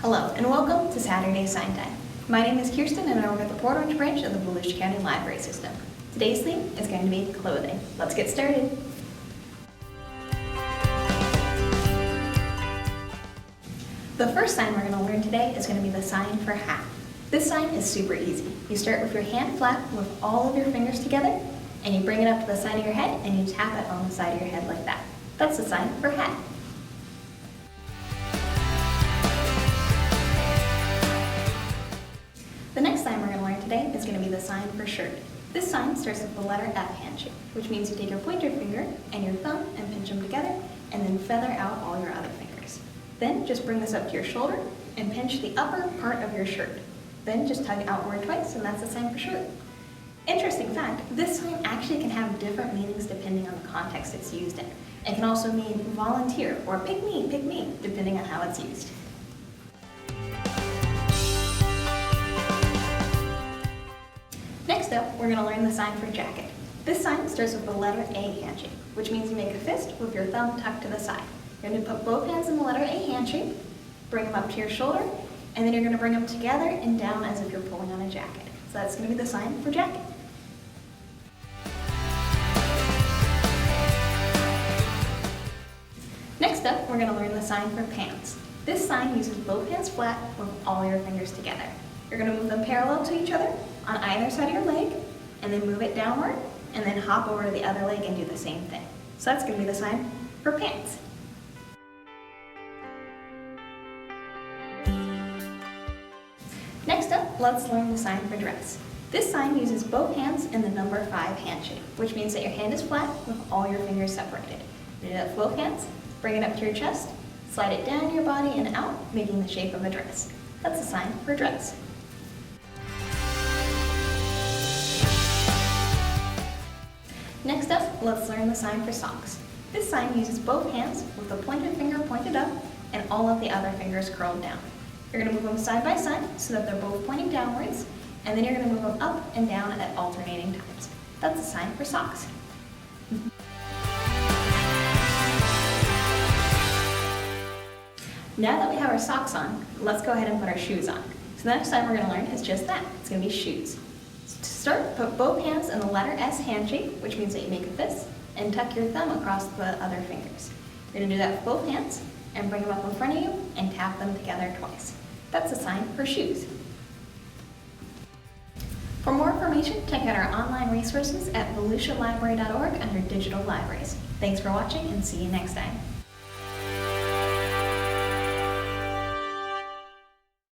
Hello, and welcome to Saturday Sign Time. My name is Kierstin, and I work at the Port Orange branch of the Volusia County Library System. Today's theme is going to be clothing. Let's get started. The first sign we're going to learn today is going to be the sign for hat. This sign is super easy. You start with your hand flat with all of your fingers together, and you bring it up to the side of your head, and you tap it on the side of your head like that. That's the sign for hat. The next sign we're going to learn today is going to be the sign for shirt. This sign starts with the letter F handshake, which means you take your pointer finger and your thumb and pinch them together, and then feather out all your other fingers. Then just bring this up to your shoulder and pinch the upper part of your shirt. Then just tug outward twice, and that's the sign for shirt. Interesting fact, this sign actually can have different meanings depending on the context it's used in. It can also mean volunteer or pick me, depending on how it's used. Next up, we're going to learn the sign for jacket. This sign starts with the letter A handshake, which means you make a fist with your thumb tucked to the side. You're going to put both hands in the letter A handshake, bring them up to your shoulder, and then you're going to bring them together and down as if you're pulling on a jacket. So that's going to be the sign for jacket. Next up, we're going to learn the sign for pants. This sign uses both hands flat with all your fingers together. You're going to move them parallel to each other on either side of your leg, and then move it downward, and then hop over to the other leg and do the same thing. So that's going to be the sign for pants. Next up, let's learn the sign for dress. This sign uses both hands in the number 5 handshake, which means that your hand is flat with all your fingers separated. You do that with both hands, bring it up to your chest, slide it down your body and out, making the shape of a dress. That's the sign for dress. Next up, let's learn the sign for socks. This sign uses both hands with the pointed finger pointed up and all of the other fingers curled down. You're going to move them side by side so that they're both pointing downwards, and then you're going to move them up and down at alternating times. That's the sign for socks. Now that we have our socks on, let's go ahead and put our shoes on. So the next sign we're going to learn is just that. It's going to be shoes. To start, put both hands in the letter S handshake, which means that you make a fist, and tuck your thumb across the other fingers. You're going to do that with both hands, and bring them up in front of you, and tap them together twice. That's a sign for shoes. For more information, check out our online resources at volusialibrary.org under Digital Libraries. Thanks for watching, and see you next time.